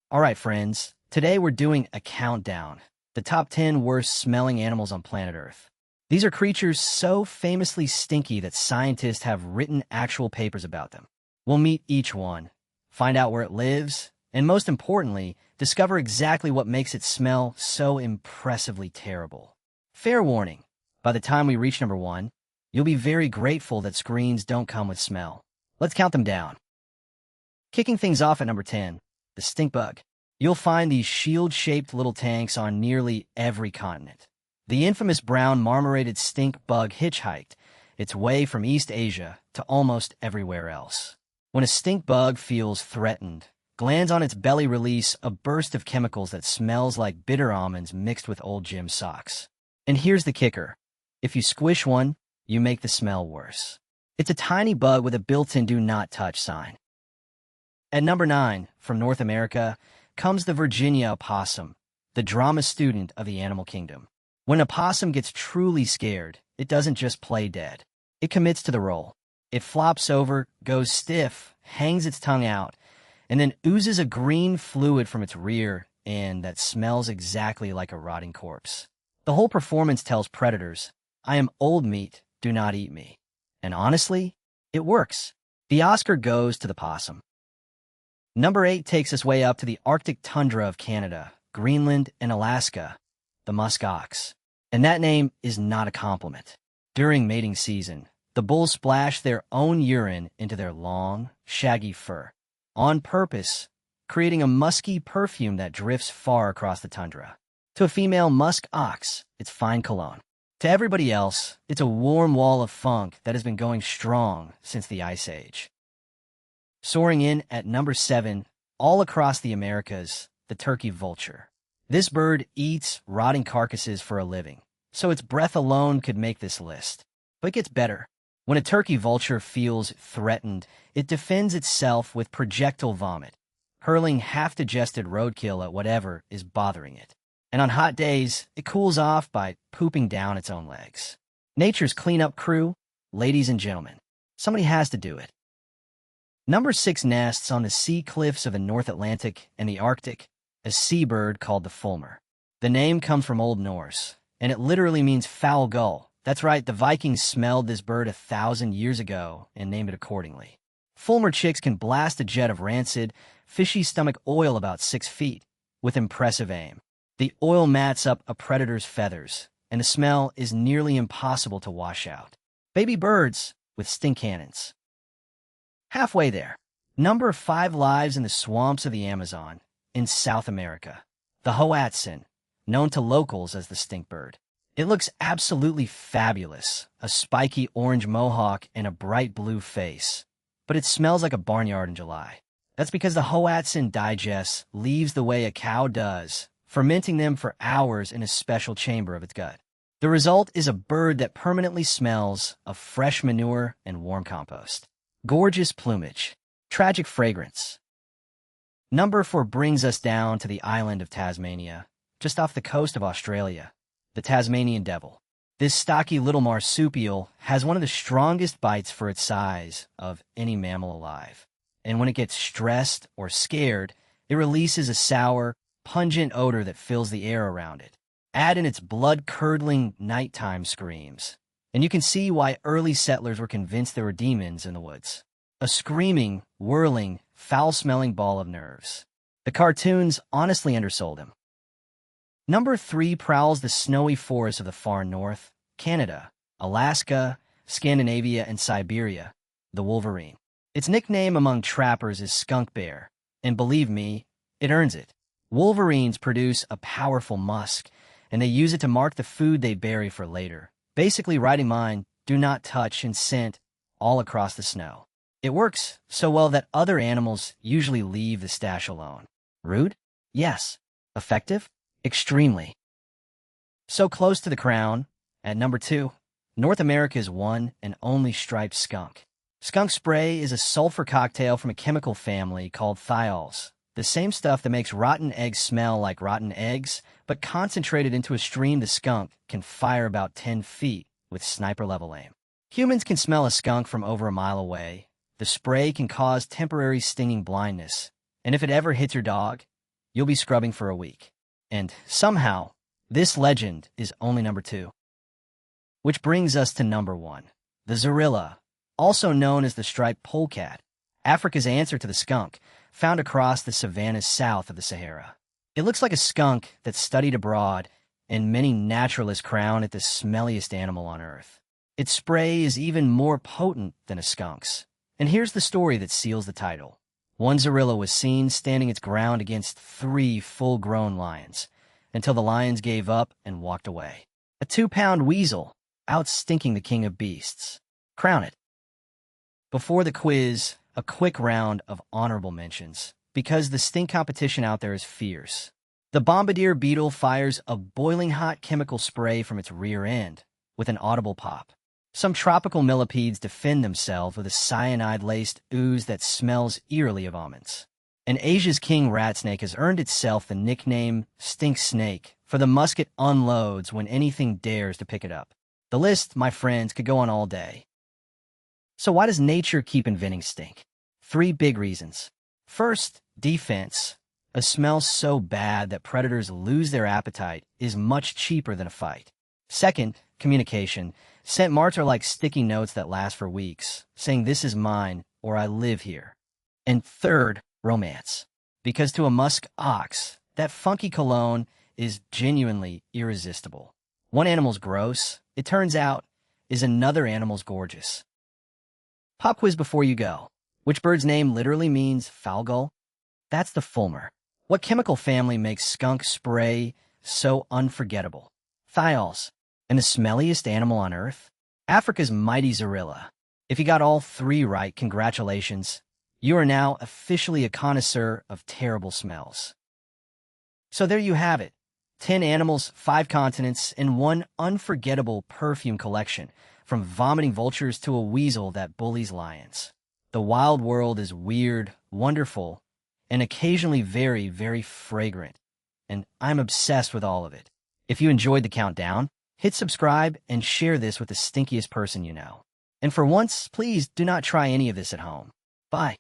Alright, friends, today we're doing a countdown. The top 10 worst smelling animals on planet Earth. These are creatures so famously stinky that scientists have written actual papers about them. We'll meet each one, find out where it lives, and most importantly, discover exactly what makes it smell so impressively terrible. Fair warning, by the time we reach number 1, you'll be very grateful that screens don't come with smell. Let's count them down. Kicking things off at number 10, the stink bug. You'll find these shield-shaped little tanks on nearly every continent. The infamous brown marmorated stink bug hitchhiked its way from East Asia to almost everywhere else. When a stink bug feels threatened, glands on its belly release a burst of chemicals that smells like bitter almonds mixed with old gym socks. And here's the kicker. If you squish one, you make the smell worse. It's a tiny bug with a built-in do not touch sign. At number 9, from North America, comes the Virginia opossum, the drama student of the animal kingdom. When an opossum gets truly scared, it doesn't just play dead. It commits to the role. It flops over, goes stiff, hangs its tongue out, and then oozes a green fluid from its rear end that smells exactly like a rotting corpse. The whole performance tells predators, "I am old meat, do not eat me." And honestly, it works. The Oscar goes to the possum. Number 8 takes us way up to the Arctic tundra of Canada, Greenland, and Alaska, the Musk Ox. And that name is not a compliment. During mating season, the bulls splash their own urine into their long, shaggy fur, on purpose, creating a musky perfume that drifts far across the tundra. To a female Musk Ox, it's fine cologne. To everybody else, it's a warm wall of funk that has been going strong since the Ice Age. Soaring in at number 7, all across the Americas, the Turkey Vulture. This bird eats rotting carcasses for a living, so its breath alone could make this list. But it gets better. When a turkey vulture feels threatened, it defends itself with projectile vomit, hurling half-digested roadkill at whatever is bothering it. And on hot days, it cools off by pooping down its own legs. Nature's cleanup crew, ladies and gentlemen. Somebody has to do it. Number 6 nests on the sea cliffs of the North Atlantic and the Arctic, a seabird called the Fulmar. The name comes from Old Norse, and it literally means foul gull. That's right, the Vikings smelled this bird 1,000 years ago and named it accordingly. Fulmar chicks can blast a jet of rancid, fishy stomach oil about 6 feet, with impressive aim. The oil mats up a predator's feathers, and the smell is nearly impossible to wash out. Baby birds with stink cannons. Halfway there, number 5 lives in the swamps of the Amazon, in South America. The Hoatzin, known to locals as the stinkbird. It looks absolutely fabulous, a spiky orange mohawk and a bright blue face. But it smells like a barnyard in July. That's because the Hoatzin digests leaves the way a cow does, fermenting them for hours in a special chamber of its gut. The result is a bird that permanently smells of fresh manure and warm compost. Gorgeous plumage. Tragic fragrance. Number 4 brings us down to the island of Tasmania, just off the coast of Australia, the Tasmanian Devil. This stocky little marsupial has one of the strongest bites for its size of any mammal alive. And when it gets stressed or scared, it releases a sour, pungent odor that fills the air around it. Add in its blood-curdling nighttime screams, and you can see why early settlers were convinced there were demons in the woods. A screaming, whirling, foul-smelling ball of nerves. The cartoons honestly undersold him. Number 3 prowls the snowy forests of the far north, Canada, Alaska, Scandinavia, and Siberia, the Wolverine. Its nickname among trappers is skunk bear, and believe me, it earns it. Wolverines produce a powerful musk, and they use it to mark the food they bury for later, basically writing mine, do not touch and scent, all across the snow. It works so well that other animals usually leave the stash alone. Rude? Yes. Effective? Extremely. So close to the crown, at number 2, North America's one and only striped skunk. Skunk spray is a sulfur cocktail from a chemical family called thiols, the same stuff that makes rotten eggs smell like rotten eggs, but concentrated into a stream the skunk can fire about 10 feet with sniper-level aim. Humans can smell a skunk from over a mile away. The spray can cause temporary stinging blindness, and if it ever hits your dog, you'll be scrubbing for a week. And somehow, this legend is only number 2. Which brings us to number 1, the Zorilla, also known as the striped polecat, Africa's answer to the skunk, found across the savannas south of the Sahara. It looks like a skunk that's studied abroad, and many naturalists crown it the smelliest animal on Earth. Its spray is even more potent than a skunk's. And here's the story that seals the title. One Zorilla was seen standing its ground against 3 full-grown lions, until the lions gave up and walked away. A 2-pound weasel, out-stinking the king of beasts. Crown it. Before the quiz, a quick round of honorable mentions, because the stink competition out there is fierce. The bombardier beetle fires a boiling hot chemical spray from its rear end, with an audible pop. Some tropical millipedes defend themselves with a cyanide-laced ooze that smells eerily of almonds. And Asia's king rat snake has earned itself the nickname Stink Snake, for the musk it unloads when anything dares to pick it up. The list, my friends, could go on all day. So why does nature keep inventing stink? 3 big reasons. First, defense. A smell so bad that predators lose their appetite is much cheaper than a fight. Second, communication. Scent marks are like sticky notes that last for weeks, saying this is mine or I live here. And third, romance. Because to a Musk Ox, that funky cologne is genuinely irresistible. One animal's gross, it turns out, is another animal's gorgeous. Pop quiz before you go. Which bird's name literally means foul gull? That's the Fulmar. What chemical family makes skunk spray so unforgettable? Thiols. And the smelliest animal on Earth? Africa's mighty Zorilla. If you got all 3 right, congratulations. You are now officially a connoisseur of terrible smells. So there you have it. 10 animals, 5 continents, and 1 unforgettable perfume collection, from vomiting vultures to a weasel that bullies lions. The wild world is weird, wonderful, and occasionally very, very fragrant. And I'm obsessed with all of it. If you enjoyed the countdown, hit subscribe and share this with the stinkiest person you know. And for once, please do not try any of this at home. Bye.